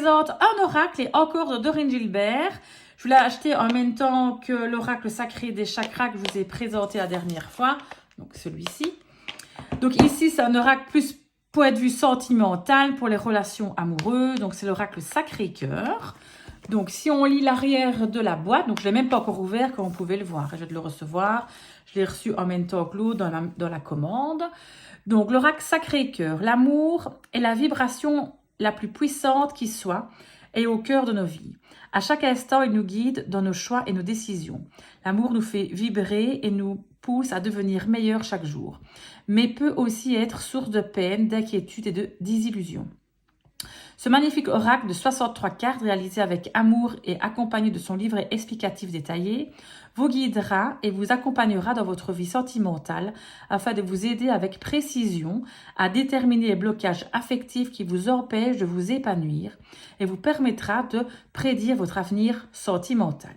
présente un oracle et encore de Dorine Gilbert. Je l'ai acheté en même temps que l'oracle sacré des chakras que je vous ai présenté la dernière fois. Donc celui-ci. Donc ici, c'est un oracle plus point de vue sentimental pour les relations amoureuses. Donc c'est l'oracle Sacré-Cœur. Donc si on lit l'arrière de la boîte, donc je ne l'ai même pas encore ouvert comme vous pouvez le voir. Je vais le recevoir. Je l'ai reçu en même temps que l'autre dans la commande. Donc l'oracle Sacré-Cœur. L'amour est la vibration la plus puissante qui soit et au cœur de nos vies. À chaque instant, il nous guide dans nos choix et nos décisions. L'amour nous fait vibrer et nous pousse à devenir meilleurs chaque jour, mais peut aussi être source de peine, d'inquiétude et de désillusion. Ce magnifique oracle de 63 cartes réalisé avec amour et accompagné de son livret explicatif détaillé vous guidera et vous accompagnera dans votre vie sentimentale afin de vous aider avec précision à déterminer les blocages affectifs qui vous empêchent de vous épanouir et vous permettra de prédire votre avenir sentimental.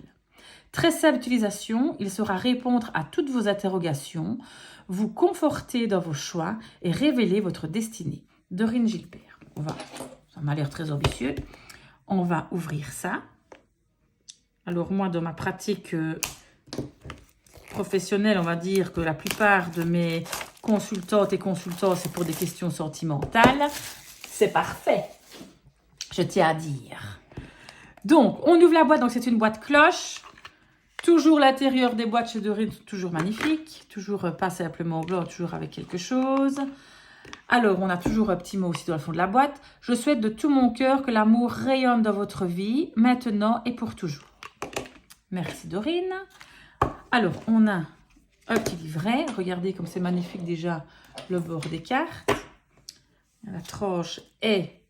Très simple utilisation, il saura répondre à toutes vos interrogations, vous conforter dans vos choix et révéler votre destinée. Dorine Gilbert. Ça m'a l'air très ambitieux. On va ouvrir ça. Alors moi, dans ma pratique professionnelle, on va dire que la plupart de mes consultantes et consultants, c'est pour des questions sentimentales. C'est parfait, je tiens à dire. Donc, on ouvre la boîte. Donc, c'est une boîte cloche. Toujours l'intérieur des boîtes chez Dorine, toujours magnifique. Toujours pas simplement blanc, toujours avec quelque chose. Alors, on a toujours un petit mot aussi dans le fond de la boîte. Je souhaite de tout mon cœur que l'amour rayonne dans votre vie, maintenant et pour toujours. Merci Dorine. Alors, on a un petit livret. Regardez comme c'est magnifique déjà le bord des cartes. La tranche est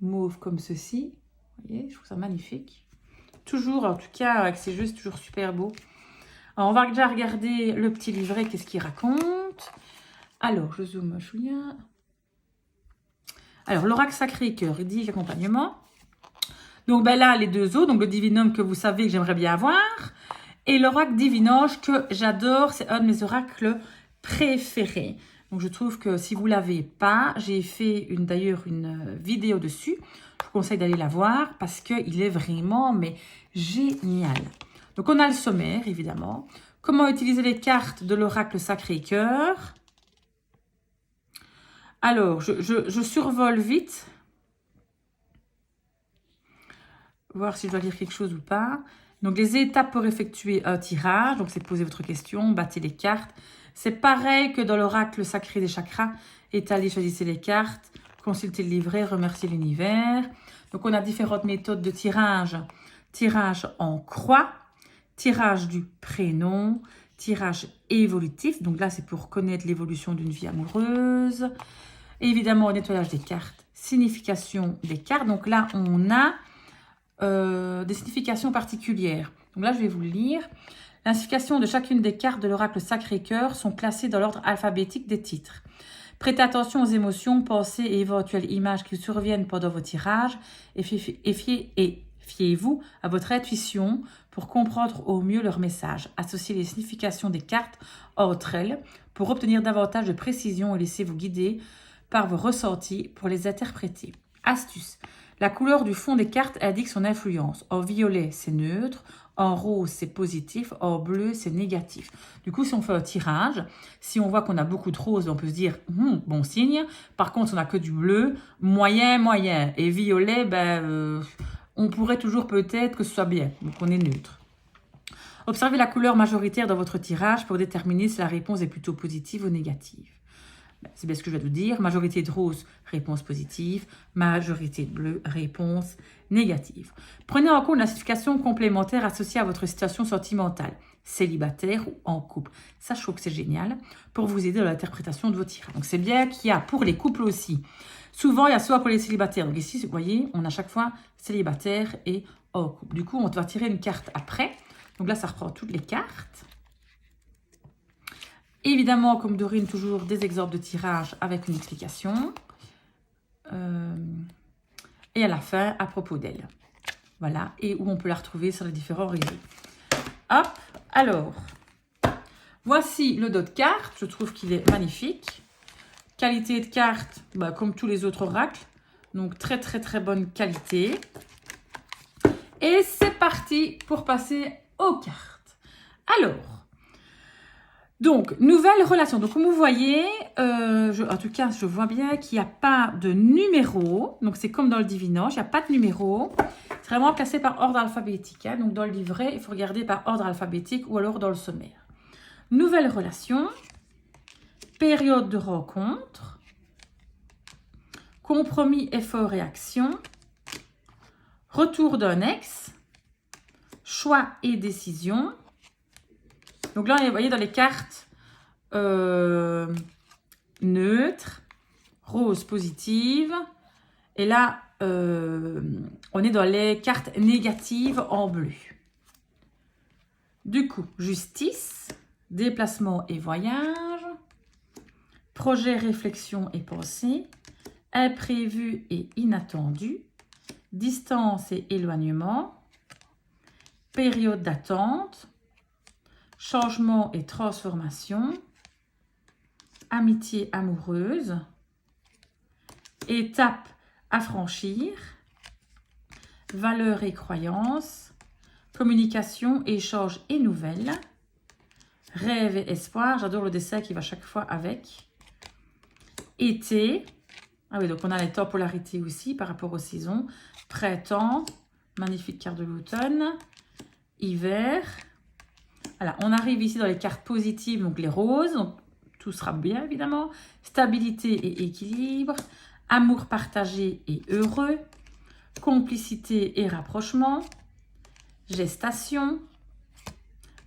mauve comme ceci. Vous voyez, je trouve ça magnifique. Toujours, en tout cas, avec ces jeux, c'est toujours super beau. Alors, on va déjà regarder le petit livret, qu'est-ce qu'il raconte. Alors, je zoome, Julien. Alors, l'oracle Sacré-Cœur, il dit accompagnement. Donc, ben là, les deux autres, donc le divinum que vous savez que j'aimerais bien avoir. Et l'oracle divinange que j'adore, c'est un de mes oracles préférés. Donc, je trouve que si vous ne l'avez pas, j'ai fait d'ailleurs une vidéo dessus. Je vous conseille d'aller la voir parce qu'il est vraiment, mais génial. Donc, on a le sommaire, évidemment. Comment utiliser les cartes de l'oracle Sacré-Cœur. Alors, je survole vite. Voir si je dois lire quelque chose ou pas. Donc, les étapes pour effectuer un tirage. Donc, c'est poser votre question, battez les cartes. C'est pareil que dans l'oracle sacré des chakras. Étalez, choisissez les cartes. Consultez le livret, remerciez l'univers. Donc, on a différentes méthodes de tirage. Tirage en croix. Tirage du prénom. Tirage évolutif. Donc là, c'est pour connaître l'évolution d'une vie amoureuse. Et évidemment, nettoyage des cartes, signification des cartes. Donc là, on a des significations particulières. Donc là, je vais vous le lire. La signification de chacune des cartes de l'oracle Sacré-Cœur sont classées dans l'ordre alphabétique des titres. Prêtez attention aux émotions, pensées et éventuelles images qui surviennent pendant vos tirages et fiez-vous à votre intuition pour comprendre au mieux leur message. Associez les significations des cartes entre elles pour obtenir davantage de précision et laissez-vous guider par vos ressentis pour les interpréter. Astuce. La couleur du fond des cartes indique son influence. En violet, c'est neutre. En rose, c'est positif. En bleu, c'est négatif. Du coup, si on fait un tirage, si on voit qu'on a beaucoup de rose, on peut se dire, bon signe. Par contre, si on n'a que du bleu, moyen, moyen. Et violet, on pourrait toujours peut-être que ce soit bien. Donc, on est neutre. Observez la couleur majoritaire dans votre tirage pour déterminer si la réponse est plutôt positive ou négative. C'est bien ce que je vais vous dire. Majorité de rose, réponse positive. Majorité de bleu, réponse négative. Prenez en compte la signification complémentaire associée à votre situation sentimentale, célibataire ou en couple. Ça, je trouve que c'est génial pour vous aider dans l'interprétation de vos tirages. Donc, c'est bien qu'il y a pour les couples aussi. Souvent, il y a soit pour les célibataires. Donc ici, vous voyez, on a chaque fois célibataire et en couple. Du coup, on va tirer une carte après. Donc là, ça reprend toutes les cartes. Évidemment, comme Dorine, toujours des exemples de tirage avec une explication. Et à la fin, à propos d'elle. Voilà, et où on peut la retrouver sur les différents réseaux. Hop, alors, voici le dos de carte. Je trouve qu'il est magnifique. Qualité de carte, comme tous les autres oracles. Donc, très, très, très bonne qualité. Et c'est parti pour passer aux cartes. Alors, donc, nouvelle relation. Donc, comme vous voyez, en tout cas, je vois bien qu'il n'y a pas de numéro. Donc, c'est comme dans le divinage, il n'y a pas de numéro. C'est vraiment classé par ordre alphabétique. Hein. Donc, dans le livret, il faut regarder par ordre alphabétique ou alors dans le sommaire. Nouvelle relation. Période de rencontre. Compromis, effort et action. Retour d'un ex. Choix et décision. Donc là, vous voyez dans les cartes neutres, rose positive. Et là, on est dans les cartes négatives en bleu. Du coup, justice, déplacement et voyage, projet, réflexion et pensée, imprévu et inattendu, distance et éloignement, période d'attente, changement et transformation, amitié amoureuse, étape à franchir, valeurs et croyances, communication, échange et nouvelles, rêve et espoir, j'adore le dessin qui va chaque fois avec, été, ah oui, donc on a les tempolarités aussi par rapport aux saisons, printemps, magnifique carte de l'automne, hiver. Voilà, on arrive ici dans les cartes positives, donc les roses, donc tout sera bien évidemment. Stabilité et équilibre, amour partagé et heureux, complicité et rapprochement, gestation,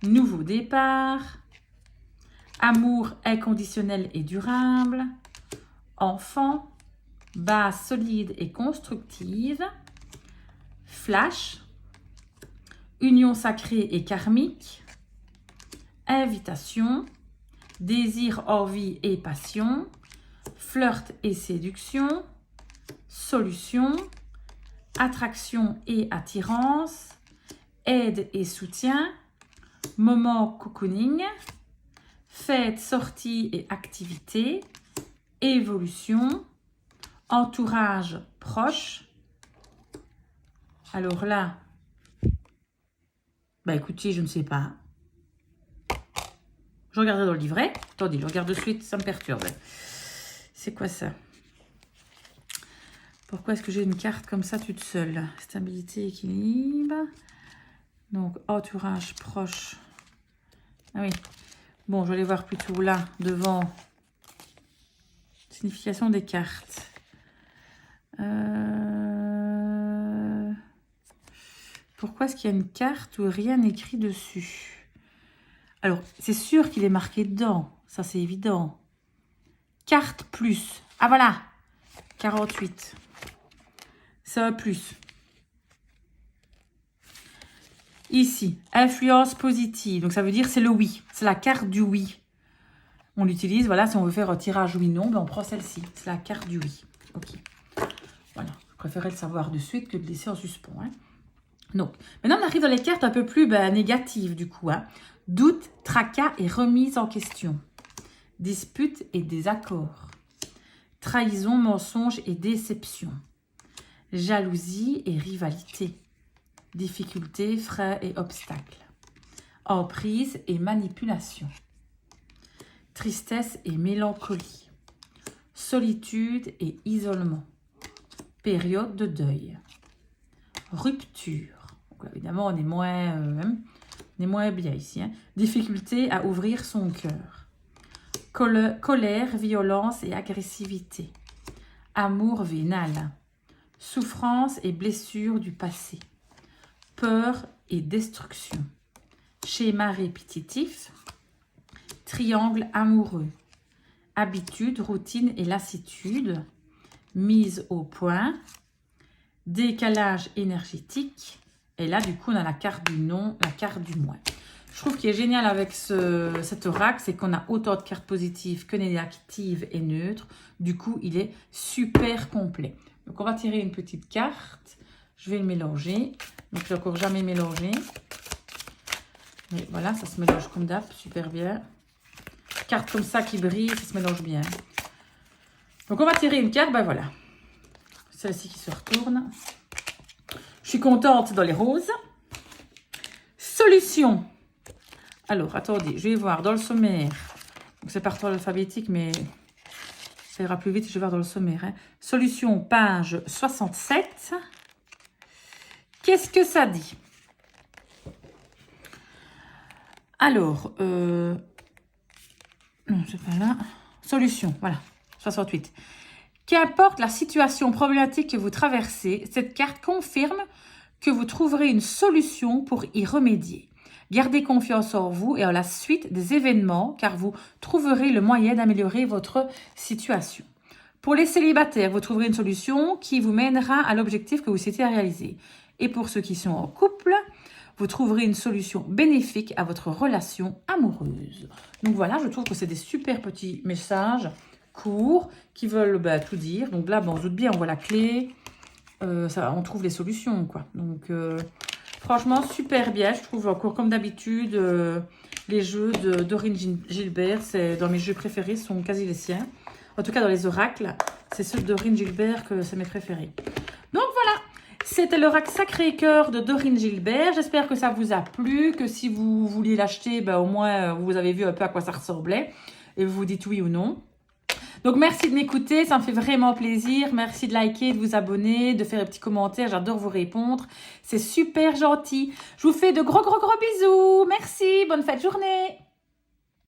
nouveau départ, amour inconditionnel et durable, enfant, base solide et constructive, flash, union sacrée et karmique, invitation, désir, envie et passion, flirt et séduction, solution, attraction et attirance, aide et soutien, moment cocooning, fête, sortie et activité, évolution, entourage proche. Alors là, bah écoutez, je ne sais pas. Je regarderai dans le livret. Attendez, je regarde de suite, ça me perturbe. C'est quoi ça? Pourquoi est-ce que j'ai une carte comme ça toute seule? Stabilité, équilibre. Donc, entourage proche. Ah oui. Bon, je vais aller voir plutôt là, devant. Signification des cartes. Pourquoi est-ce qu'il y a une carte où rien n'est écrit dessus? Alors, c'est sûr qu'il est marqué dedans. Ça, c'est évident. Carte plus. Ah, voilà. 48. C'est un plus. Ici, influence positive. Donc, ça veut dire c'est le oui. C'est la carte du oui. On l'utilise, voilà, si on veut faire un tirage oui-non, ben on prend celle-ci. C'est la carte du oui. Ok. Voilà. Je préférais le savoir de suite que de laisser en suspens. Hein. Donc, maintenant, on arrive dans les cartes un peu plus négatives, du coup. Hein. Doute, tracas et remise en question. Dispute et désaccord. Trahison, mensonge et déception. Jalousie et rivalité. Difficultés, freins et obstacles. Emprise et manipulation. Tristesse et mélancolie. Solitude et isolement. Période de deuil. Rupture. Donc, évidemment, on est moins bien ici. Hein. Difficulté à ouvrir son cœur. Colère, violence et agressivité. Amour vénal. Souffrance et blessures du passé. Peur et destruction. Schéma répétitif. Triangle amoureux. Habitude, routine et lassitude. Mise au point. Décalage énergétique. Et là, du coup, on a la carte du non, la carte du moins. Je trouve qu'il est génial avec cet oracle, c'est qu'on a autant de cartes positives que négatives et neutres. Du coup, il est super complet. Donc, on va tirer une petite carte. Je vais le mélanger. Donc, je n'ai encore jamais mélangé. Mais voilà, ça se mélange comme d'hab, super bien. Carte comme ça qui brille, ça se mélange bien. Donc, on va tirer une carte, ben voilà. Celle-ci qui se retourne. Je suis contente dans les roses. Solution. Alors, attendez, je vais voir dans le sommaire. Donc, c'est par ordre alphabétique, mais ça ira plus vite. Je vais voir dans le sommaire. Hein. Solution, page 67. Qu'est-ce que ça dit? Alors, non, c'est pas là. Solution, voilà, 68. Qu'importe la situation problématique que vous traversez, cette carte confirme que vous trouverez une solution pour y remédier. Gardez confiance en vous et en la suite des événements, car vous trouverez le moyen d'améliorer votre situation. Pour les célibataires, vous trouverez une solution qui vous mènera à l'objectif que vous souhaitez réaliser. Et pour ceux qui sont en couple, vous trouverez une solution bénéfique à votre relation amoureuse. Donc voilà, je trouve que c'est des super petits messages courts qui veulent tout dire. Donc là, on se doute bien, on voit la clé, on trouve les solutions, quoi. Donc franchement, super bien. Je trouve encore comme d'habitude, les jeux de Dorine Gilbert, c'est dans mes jeux préférés, sont quasi les siens. En tout cas, dans les oracles, c'est ceux de Dorine Gilbert que c'est mes préférés. Donc voilà. C'était l'oracle Sacré-Cœur de Dorine Gilbert. J'espère que ça vous a plu, que si vous vouliez l'acheter, au moins vous avez vu un peu à quoi ça ressemblait et vous vous dites oui ou non. Donc merci de m'écouter, ça me fait vraiment plaisir. Merci de liker, de vous abonner, de faire des petits commentaires. J'adore vous répondre. C'est super gentil. Je vous fais de gros bisous. Merci, bonne fin de journée.